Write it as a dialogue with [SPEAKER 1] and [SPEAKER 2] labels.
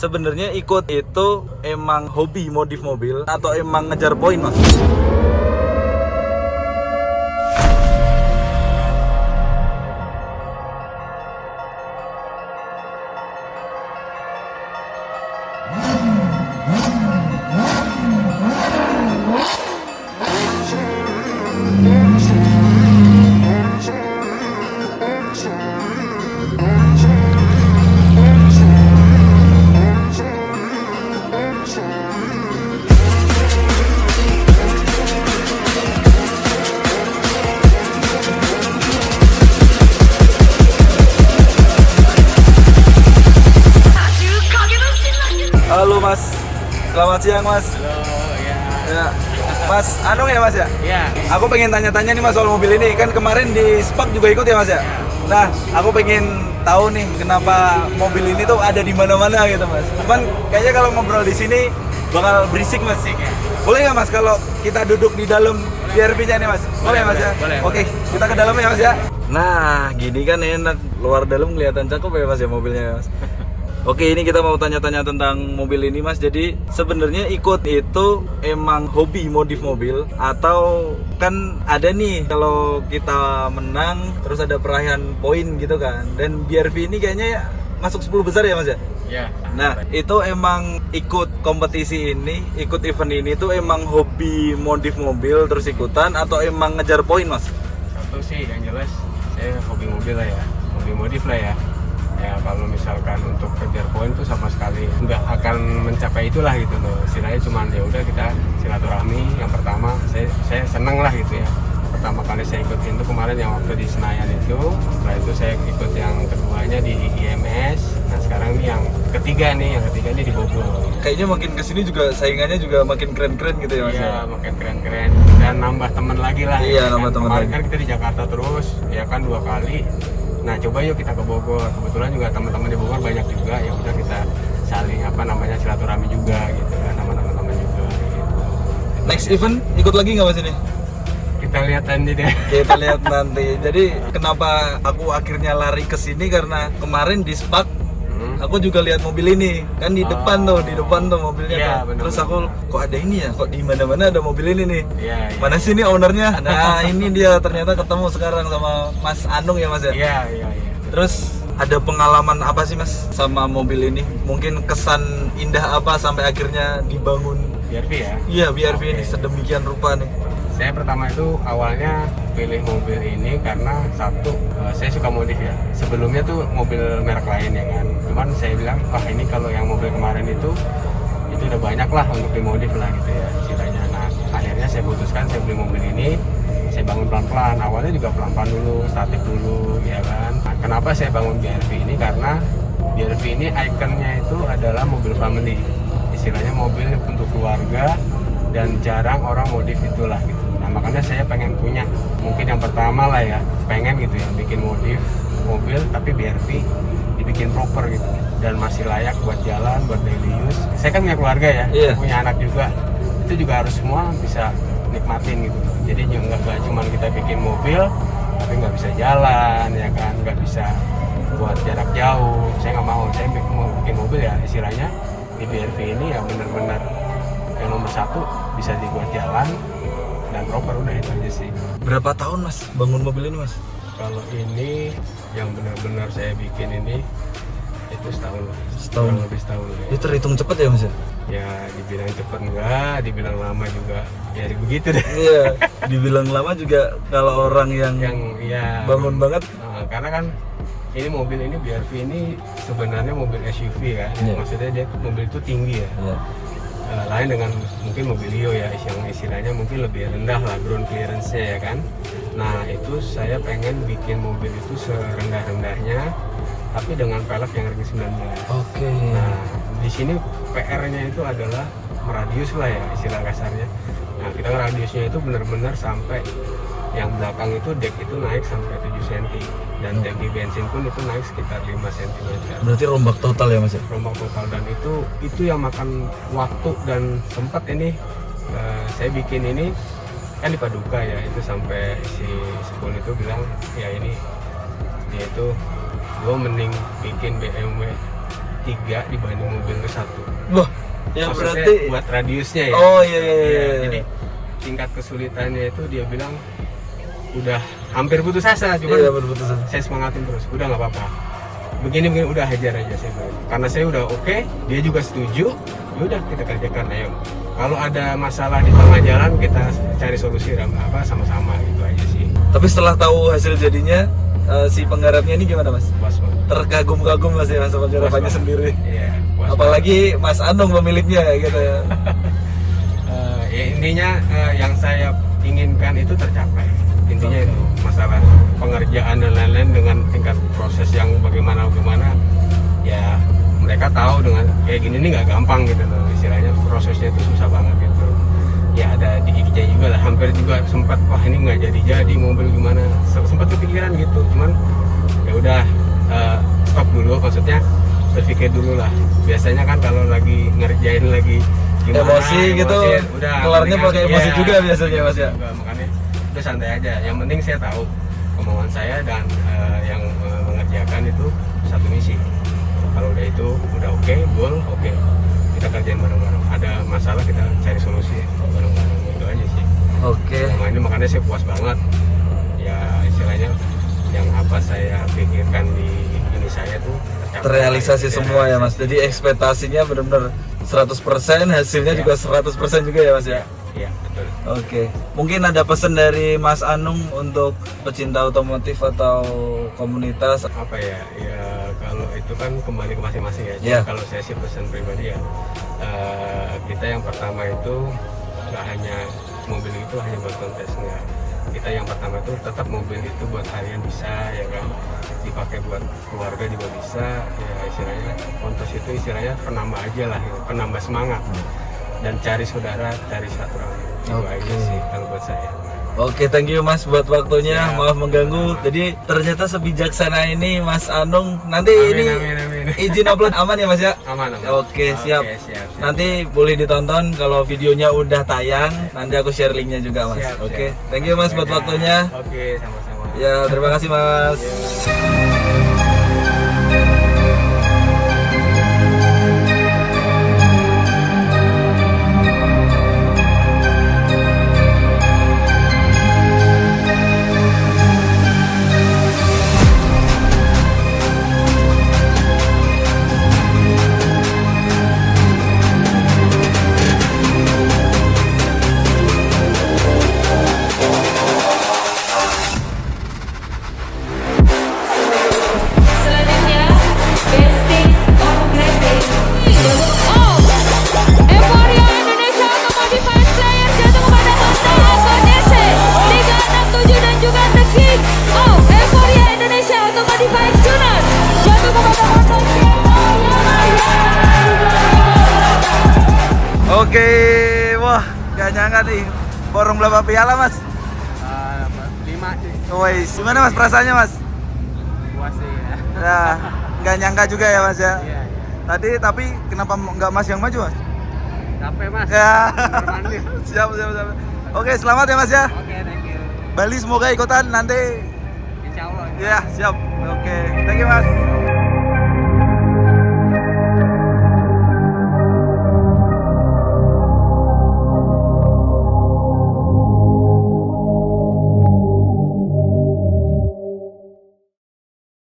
[SPEAKER 1] sebenarnya ikut itu emang hobi modif mobil atau emang ngejar poin mas? Halo mas, selamat siang mas.
[SPEAKER 2] Halo, ya.
[SPEAKER 1] Ya, mas Anung ya mas ya?
[SPEAKER 2] Ya.
[SPEAKER 1] Aku pengen tanya-tanya nih mas soal mobil ini. Kan kemarin di Spark juga ikut ya mas ya? Nah, aku pengen tahu nih kenapa mobil ini tuh ada di mana-mana gitu mas. Cuman kayaknya kalau ngobrol di sini bakal berisik mas. Boleh nggak mas kalau kita duduk di dalam BRV-nya nih mas? Boleh mas ya?
[SPEAKER 2] Boleh.
[SPEAKER 1] Oke, kita ke dalam ya mas ya. Nah, gini kan enak. Luar dalam kelihatan cakep ya mas ya mobilnya ya, mas. Oke, ini kita mau tanya-tanya tentang mobil ini mas. Jadi sebenarnya ikut itu emang hobi modif mobil atau kan ada nih kalau kita menang terus ada peraih poin gitu kan. Dan BRV ini kayaknya ya masuk 10 besar ya mas ya?
[SPEAKER 2] Ya.
[SPEAKER 1] Nah itu emang ikut kompetisi ini, ikut event ini tuh emang hobi modif mobil terus ikutan atau emang ngejar poin mas?
[SPEAKER 2] Satu sih yang jelas saya hobi mobil lah ya, hobi modif lah ya. Ya kalau misalkan untuk kejar poin tuh sama sekali nggak akan mencapai itulah gitu loh. Istilahnya cuman ya udah kita silaturahmi. Yang pertama saya seneng lah gitu ya. Pertama kali saya ikut itu kemarin yang waktu di Senayan itu. Setelah itu saya ikut yang keduanya di IMS. Nah sekarang ini yang ketiga nih di Bogor.
[SPEAKER 1] Kayaknya makin kesini juga saingannya juga makin keren-keren gitu ya mas?
[SPEAKER 2] Iya, makin keren-keren dan nambah teman lagi lah.
[SPEAKER 1] Iya,
[SPEAKER 2] ya,
[SPEAKER 1] nambah teman
[SPEAKER 2] kemarin
[SPEAKER 1] lagi.
[SPEAKER 2] kan kita di Jakarta terus, ya kan 2 kali. Nah, coba yuk kita ke Bogor. Kebetulan juga teman-teman di Bogor banyak juga. Ya udah kita saling silaturahmi juga gitu kan sama teman-teman juga. Gitu.
[SPEAKER 1] Next event ikut lagi nggak mas ini?
[SPEAKER 2] Kita lihat nanti deh.
[SPEAKER 1] Kita lihat nanti. Jadi kenapa aku akhirnya lari ke sini karena kemarin di Spark aku juga lihat mobil ini kan di depan tuh mobilnya
[SPEAKER 2] Iya,
[SPEAKER 1] tuh.
[SPEAKER 2] bener,
[SPEAKER 1] Terus
[SPEAKER 2] bener.
[SPEAKER 1] aku kok ada ini ya, kok di mana-mana ada mobil ini nih.
[SPEAKER 2] Iya, iya.
[SPEAKER 1] Mana sih ini ownernya? Nah ini dia ternyata ketemu sekarang sama Mas Anung ya mas ya.
[SPEAKER 2] Iya, iya, iya.
[SPEAKER 1] Terus ada pengalaman apa sih mas sama mobil ini? Mungkin kesan indah apa sampai akhirnya dibangun?
[SPEAKER 2] BRV ya.
[SPEAKER 1] Iya BRV
[SPEAKER 2] Oke.
[SPEAKER 1] ini sedemikian rupa nih.
[SPEAKER 2] Saya pertama itu awalnya pilih mobil ini karena satu saya suka modif ya. Sebelumnya tuh mobil merek lain ya kan. Cuman saya bilang wah ini kalau yang mobil kemarin itu udah banyak lah untuk dimodif lah gitu ya istilahnya. Nah akhirnya saya putuskan saya beli mobil ini. Saya bangun pelan-pelan. Awalnya juga pelan-pelan dulu, statik dulu ya kan. Nah, kenapa saya bangun BRV ini? Karena BRV ini ikonnya itu adalah mobil family. Istilahnya mobil untuk keluarga dan jarang orang modif itulah gitu. Nah makanya saya pengen punya, mungkin yang pertama lah ya, pengen gitu ya bikin modif mobil tapi BRV dibikin proper gitu dan masih layak buat jalan, buat daily use. Saya kan punya keluarga ya,
[SPEAKER 1] Iya.
[SPEAKER 2] punya anak juga, itu juga harus semua bisa nikmatin gitu. Jadi nggak cuma kita bikin mobil tapi nggak bisa jalan ya kan, nggak bisa buat jarak jauh. Saya nggak mau, saya mau bikin mobil ya istilahnya di BRV ini ya benar-benar yang nomor satu bisa dibuat jalan dan proper, udah itu aja sih.
[SPEAKER 1] Berapa tahun mas bangun mobil ini mas?
[SPEAKER 2] Kalau ini yang benar-benar saya bikin ini itu setahun.
[SPEAKER 1] Setahun.
[SPEAKER 2] Kurang lebih setahun ya.
[SPEAKER 1] Ini terhitung cepet ya mas ya?
[SPEAKER 2] Ya dibilang cepet enggak, dibilang lama juga ya begitu deh.
[SPEAKER 1] Iya, dibilang lama juga kalau orang yang
[SPEAKER 2] ya
[SPEAKER 1] bangun banget.
[SPEAKER 2] karena kan ini mobil ini BRV ini sebenarnya mobil SUV kan.
[SPEAKER 1] Iya.
[SPEAKER 2] Maksudnya dia mobil itu tinggi ya.
[SPEAKER 1] Iya.
[SPEAKER 2] Lain dengan mungkin Mobilio ya yang istilahnya mungkin lebih rendah lah ground clearance-nya ya kan. Nah itu saya pengen bikin mobil itu serendah-rendahnya tapi dengan velg yang ring 19.
[SPEAKER 1] Oke.
[SPEAKER 2] Nah di sini PR-nya itu adalah meradius lah ya istilah kasarnya. Nah kita radiusnya itu benar-benar sampai yang belakang itu deck itu naik sampai 7 cm dan tangki bensin pun itu naik sekitar 5 cm.
[SPEAKER 1] Berarti rombak total ya mas ya?
[SPEAKER 2] Rombak total dan itu yang makan waktu dan sempat ini saya bikin ini kan di Paduka ya, itu sampai si Sepul itu bilang ya ini dia itu gue mending bikin BMW 3 dibanding mobil ke 1.
[SPEAKER 1] Wah, ya
[SPEAKER 2] Maksudnya
[SPEAKER 1] berarti
[SPEAKER 2] buat radiusnya ya.
[SPEAKER 1] Oh iya iya.
[SPEAKER 2] Iya,
[SPEAKER 1] iya.
[SPEAKER 2] jadi tingkat kesulitannya itu dia bilang udah hampir putus asa, cuman
[SPEAKER 1] Iya, berputusan.
[SPEAKER 2] saya semangatin terus, udah nggak apa-apa, begini udah hajar aja saya bilang. Karena saya udah oke, dia juga setuju, yaudah kita kerjakan, ayo. Kalau ada masalah di tengah jalan kita cari solusi sama-sama gitu aja sih.
[SPEAKER 1] Tapi setelah tahu hasil jadinya, si penggarapnya ini gimana mas?
[SPEAKER 2] Puas banget.
[SPEAKER 1] Terkagum-kagum mas ya sama penggarapannya
[SPEAKER 2] Puas banget.
[SPEAKER 1] sendiri.
[SPEAKER 2] Iya, puas
[SPEAKER 1] Apalagi Mas Anung pemiliknya gitu ya.
[SPEAKER 2] ya intinya yang saya inginkan itu tercapai. Intinya itu masalah pengerjaan dan lain-lain dengan tingkat proses yang bagaimana ya mereka tahu dengan kayak gini nih nggak gampang gitu loh, istilahnya prosesnya itu susah banget gitu ya. Ada dikiknya juga lah, hampir juga sempat wah ini nggak jadi mobil gimana, sempat kepikiran gitu, cuman ya udah stop dulu, maksudnya berpikir dulu lah. Biasanya kan kalau lagi ngerjain lagi gimana,
[SPEAKER 1] Emosi gitu,
[SPEAKER 2] udah
[SPEAKER 1] kelarnya
[SPEAKER 2] mendingan,
[SPEAKER 1] pakai emosi
[SPEAKER 2] iya,
[SPEAKER 1] juga biasanya, Mas, ya?
[SPEAKER 2] juga, makanya udah santai aja. Yang penting saya tahu kemauan saya dan yang mengerjakan itu satu misi. Kalau udah itu udah oke, goal oke, kita kerjain bareng-bareng. Ada masalah kita cari solusi bareng-bareng, itu aja sih.
[SPEAKER 1] Oke.
[SPEAKER 2] Selama ini makanya saya puas banget. Ya istilahnya yang apa saya pikirkan di ini saya tuh
[SPEAKER 1] Terrealisasi semua ya mas. Jadi ekspektasinya benar-benar 100%, hasilnya
[SPEAKER 2] Iya.
[SPEAKER 1] juga 100% juga ya mas ya.
[SPEAKER 2] Iya betul.
[SPEAKER 1] Oke. Mungkin ada pesan dari Mas Anung untuk pecinta otomotif atau komunitas.
[SPEAKER 2] Apa ya, ya kalau itu kan kembali ke masing-masing ya. Cuma
[SPEAKER 1] Iya.
[SPEAKER 2] kalau saya sih pesan pribadi ya, kita yang pertama itu nggak hanya mobil itu hanya buat kontes, enggak. Kita yang pertama itu tetap mobil itu buat harian bisa ya kan, dipakai buat keluarga juga bisa ya. Istilahnya kontes itu istilahnya penambah aja lah, penambah semangat dan cari saudara, cari silaturahmi. Itu
[SPEAKER 1] Oke.
[SPEAKER 2] aja sih kalau buat saya.
[SPEAKER 1] Oke, thank you mas buat waktunya.
[SPEAKER 2] Siap.
[SPEAKER 1] Maaf mengganggu. Jadi ternyata sebijaksana ini Mas Anung. Nanti ini
[SPEAKER 2] Amin.
[SPEAKER 1] izin upload aman ya mas ya?
[SPEAKER 2] Aman.
[SPEAKER 1] Oke, siap.
[SPEAKER 2] Siap.
[SPEAKER 1] Nanti boleh ditonton kalau videonya udah tayang. Nanti aku share linknya juga mas.
[SPEAKER 2] Siap,
[SPEAKER 1] Oke,
[SPEAKER 2] siap.
[SPEAKER 1] thank you mas buat waktunya.
[SPEAKER 2] Oke, sama-sama.
[SPEAKER 1] Ya, terima kasih mas.
[SPEAKER 3] Selanjutnya, Besting Upgrading. Oh, Euphoria Indonesia Automotive Player jatuh kepada Honda Akonese 367 dan juga The King. Oh, Euphoria Indonesia Automotive Tuner jatuh kepada Honda
[SPEAKER 1] Oke, wah, gak nyangka nih. Borong berapa piala mas?
[SPEAKER 2] 5 sih.
[SPEAKER 1] Woi, gimana mas perasaannya mas?
[SPEAKER 2] Puas sih ya.
[SPEAKER 1] Nah, nggak nyangka juga ya mas ya.
[SPEAKER 2] Iya.
[SPEAKER 1] Tadi tapi kenapa nggak mas yang maju mas?
[SPEAKER 2] Capek mas.
[SPEAKER 1] Ya.
[SPEAKER 2] Mandi.
[SPEAKER 1] siap. Oke, selamat ya mas ya.
[SPEAKER 2] Oke, thank you.
[SPEAKER 1] Bali semoga ikutan nanti.
[SPEAKER 2] Insya Allah.
[SPEAKER 1] Ya, siap. Oke, thank you mas.